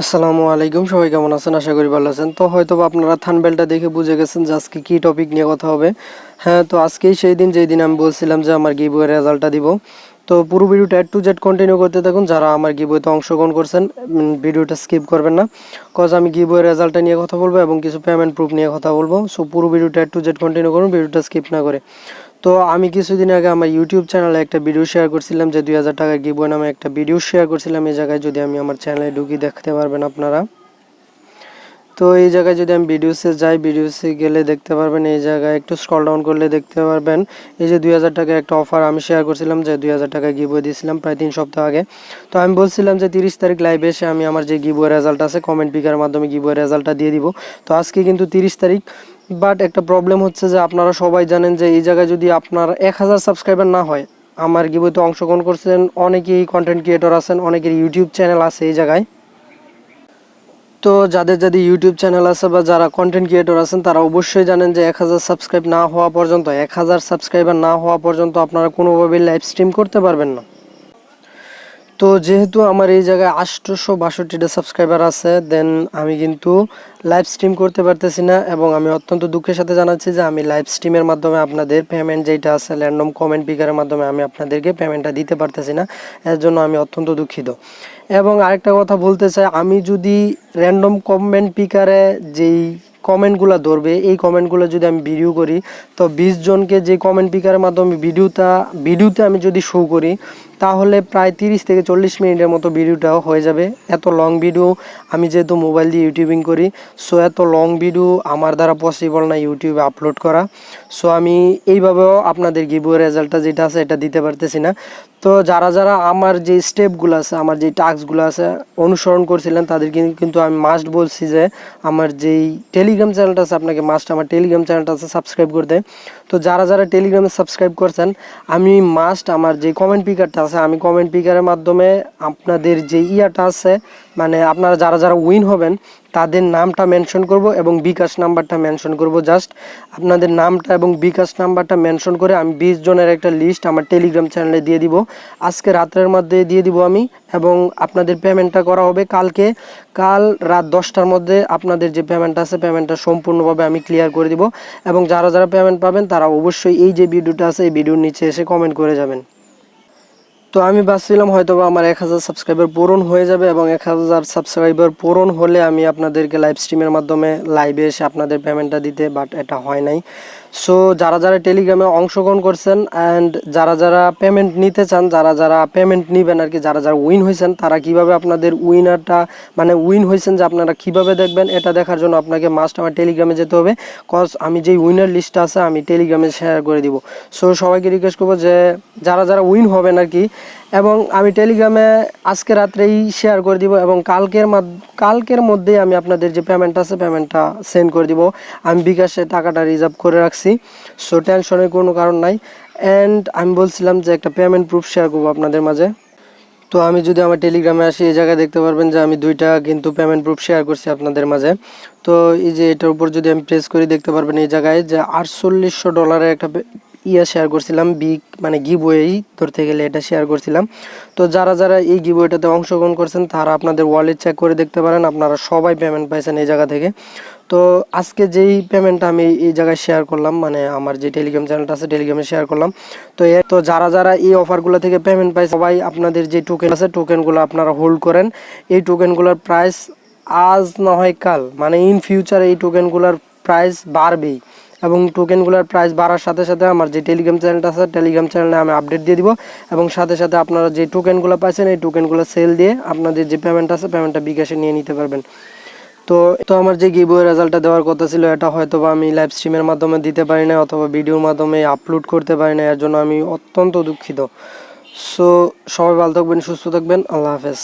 আসসালামু আলাইকুম, সবাই কেমন আছেন? আশা করি ভালো আছেন। তো হয়তো আপনারা থাম্বনেলটা দেখে বুঝে গেছেন যে আজকে কি টপিক নিয়ে কথা হবে। হ্যাঁ, তো আজকেই সেই দিন যেই দিন আমি বলছিলাম যে আমার গিভওয়ে রেজাল্টটা দিব। তো পুরো ভিডিওটা A to Z কন্টিনিউ করতে থাকুন। যারা আমার গিভওয়েতে অংশগ্রহণ করছেন ভিডিওটা স্কিপ করবেন না, কজ আমি গিভওয়ে রেজাল্টটা নিয়ে কথা বলবো এবং কিছু পেমেন্ট প্রুফ নিয়ে কথা বলবো। সো পুরো ভিডিওটা A to Z কন্টিনিউ করুন, ভিডিওটা স্কিপ না করে। তো আমি কিছুদিন আগে আমার ইউটিউব চ্যানেলে একটা ভিডিও শেয়ার করছিলাম যে 2000 টাকার গিভওয়ে নামে একটা ভিডিও শেয়ার করছিলাম। এই জায়গায় যদি আমি আমার চ্যানেলে ঢুকি দেখতে পারবেন আপনারা। তো এই জায়গায় যদি আমি ভিডিওসে যাই, ভিডিওসে গেলে দেখতে পারবেন এই জায়গায় একটু স্ক্রল ডাউন করলে দেখতে পারবেন এই যে 2000 টাকা একটা অফার আমি শেয়ার করছিলাম যে 2000 টাকা গিভওয়ে দিয়েছিলাম প্রায় 3 সপ্তাহ আগে। তো আমি বলছিলাম যে 30 তারিখ লাইভে এসে আমি আমার যে গিভওয়ে রেজাল্ট আছে কমেন্ট পিকারের মাধ্যমে গিভওয়ে রেজাল্টটা দিয়ে দিব। তো আজকে কিন্তু 30 তারিখ, বাট একটা প্রবলেম হচ্ছে যে আপনারা সবাই জানেন যে এই জায়গায় যদি আপনার 1000 সাবস্ক্রাইবার না হয়, আমার গিভওয়েতে অংশগ্রহণ করছেন অনেকেই কন্টেন্ট ক্রিয়েটর আছেন, অনেকের ইউটিউব চ্যানেল আছে এই জায়গায়। তো যাদের যাদের ইউটিউব চ্যানেল আছে বা যারা কন্টেন্ট ক্রিয়েটর আছেন তারা অবশ্যই জানেন যে 1000 সাবস্ক্রাইব না হওয়া পর্যন্ত, 1000 সাবস্ক্রাইবার না হওয়া পর্যন্ত আপনারা কোনোভাবেই লাইভ স্ট্রিম করতে পারবেন না। তো যেহেতু আমার এই জায়গায় 862টা সাবস্ক্রাইবার আছে, দেন আমি কিন্তু লাইভ স্ট্রিম করতে পারতেছি না এবং আমি অত্যন্ত দুঃখের সাথে জানাচ্ছি যে আমি লাইভ স্ট্রিমের মাধ্যমে আপনাদের পেমেন্ট যেটা আছে র্যান্ডম কমেন্ট পিকারের মাধ্যমে আমি আপনাদেরকে পেমেন্টটা দিতে পারতেছি না। এর জন্য আমি অত্যন্ত দুঃখিত। এবং আরেকটা কথা বলতে চাই, আমি যদি র্যান্ডম কমেন্ট পিকারে যেই কমেন্টগুলো ধরবে এই কমেন্টগুলো যদি আমি ভিডিও করি, তো 20 জনকে যে কমেন্ট পিকারের মাধ্যমে ভিডিওতে আমি যদি শো করি, তাহলে প্রায় 30 থেকে 40 মিনিটের মতো ভিডিওটাও হয়ে যাবে। এত লং ভিডিও আমি যেহেতু মোবাইল দিয়ে ইউটিউবিং করি, সো এত লং ভিডিও আমার দ্বারা পসিবল না ইউটিউবে আপলোড করা। সো আমি এইভাবেও আপনাদের গিভওয়ে রেজাল্টটা যেটা আছে এটা দিতে পারতেছি না। তো যারা যারা আমার যে স্টেপগুলো আছে, আমার যে টাস্কগুলো আছে অনুসরণ করছিলেন তাদেরকে কিন্তু আমি মাস্ট বলছি যে আমার যেই টেলিগ্রাম চ্যানেলটা আছে আপনাকে মাস্ট আমার টেলিগ্রাম চ্যানেলটা আছে সাবস্ক্রাইব করতে। তো যারা যারা টেলিগ্রামে সাবস্ক্রাইব করছেন, আমি মাস্ট আমার যে কমেন্ট পিকারটা আছে আমি কমেন্ট পিকারের মাধ্যমে আপনাদের যে ইয়াটা আছে, মানে আপনারা যারা যারা উইন হবেন তাদের নামটা মেনশন করব এবং বিকাশ নাম্বারটা মেনশন করব। জাস্ট আপনাদের নামটা এবং বিকাশ নাম্বারটা মেনশন করে আমি 20 জনের একটা লিস্ট আমার টেলিগ্রাম চ্যানেলে দিয়ে দিব। আজকে রাতের মধ্যে দিয়ে দিব আমি, এবং আপনাদের পেমেন্টটা করা হবে কাল রাত 10টার মধ্যে। আপনাদের যে পেমেন্টটা আছে পেমেন্টটা সম্পূর্ণভাবে আমি ক্লিয়ার করে দিব এবং যারা যারা পেমেন্ট পাবেন তারা অবশ্যই এই যে ভিডিওটা আছে এই ভিডিওর নিচে এসে কমেন্ট করে যাবেন। তো আমি ভাবছিলাম হয়তো আমার 1000 সাবস্ক্রাইবার পূরণ হয়ে যাবে এবং 1000 সাবস্ক্রাইবার পূরণ হলে আমি আপনাদেরকে লাইভ স্ট্রিমের মাধ্যমে লাইভে এসে আপনাদের পেমেন্টটা দিতে, বাট এটা হয় নাই। সো যারা যারা টেলিগ্রামে অংশগ্রহণ করছেন অ্যান্ড যারা যারা পেমেন্ট নিতে চান, যারা যারা পেমেন্ট নেবেন আর কি, যারা যারা উইন হয়েছেন তারা কিভাবে আপনাদের উইনারটা মানে উইন হয়েছেন যে আপনারা কিভাবে দেখবেন এটা দেখার জন্য আপনাকে মাস্ট আমার টেলিগ্রামে যেতে হবে। কজ আমি যেই উইনার লিস্টটা আছে আমি টেলিগ্রামে শেয়ার করে দিব। সো সবাইকে রিকোয়েস্ট করবো যে যারা যারা উইন হবেন আর কি, এবং আমি টেলিগ্রামে আজকে রাত্রেই শেয়ার করে দিব এবং কালকের মধ্যেই আমি আপনাদের যে পেমেন্ট আছে পেমেন্টটা সেন্ড করে দিব। আমি বিকাশে টাকাটা রিজার্ভ করে রাখছি, সো টেনশনের কোনো কারণ নাই। অ্যান্ড আমি বলছিলাম যে একটা পেমেন্ট প্রুফ শেয়ার করবো আপনাদের মাঝে। তো আমি যদি আমার টেলিগ্রামে আসি এই জায়গায় দেখতে পারবেন যে আমি 2টা কিন্তু পেমেন্ট প্রুফ শেয়ার করছি আপনাদের মাঝে। তো এই যে এটার উপর যদি আমি প্রেস করি দেখতে পারবেন এই জায়গায় যে $4800 একটা শেয়ার করছিলাম, মানে গিভওয়েই ধরতে গেলে এটা শেয়ার করছিলাম। তো যারা যারা এই গিভওয়েটাতে অংশগ্রহণ করছেন তারা আপনাদের ওয়ালেট চেক করে দেখতে পারেন, আপনারা সবাই পেমেন্ট পাইছেন এই জায়গা থেকে। তো আজকে যেই পেমেন্টটা আমি এই জায়গায় শেয়ার করলাম, মানে আমার যে টেলিগ্রাম চ্যানেলটা আছে টেলিগ্রামে শেয়ার করলাম। তো যারা যারা এই অফারগুলো থেকে পেমেন্ট পাই সবাই আপনাদের যে টোকেন আছে টোকেনগুলো আপনারা হোল্ড করেন। এই টোকেনগুলোর প্রাইস আজ না হয় কাল, মানে ইন ফিউচার এই টোকেনগুলোর প্রাইস বাড়বেই এবং টোকেনগুলোর প্রাইস বাড়ার সাথে সাথে আমার যে টেলিগ্রাম চ্যানেলটা আছে টেলিগ্রাম চ্যানেলে আমি আপডেট দিয়ে দিব এবং সাথে সাথে আপনারা যে টোকেনগুলো পাইছেন এই টোকেনগুলো সেল দিয়ে আপনাদের যে পেমেন্ট আছে পেমেন্টটা বিকাশে নিয়ে নিতে পারবেন। তো আমার যে গিভওয়ে রেজাল্টটা দেওয়ার কথা ছিল এটা হয়তো বা আমি লাইভ স্ট্রিমের মাধ্যমে দিতে পারি না অথবা ভিডিওর মাধ্যমে আপলোড করতে পারি না, এর জন্য আমি অত্যন্ত দুঃখিত। সো সবাই ভালো থাকবেন, সুস্থ থাকবেন, আল্লাহ হাফেজ।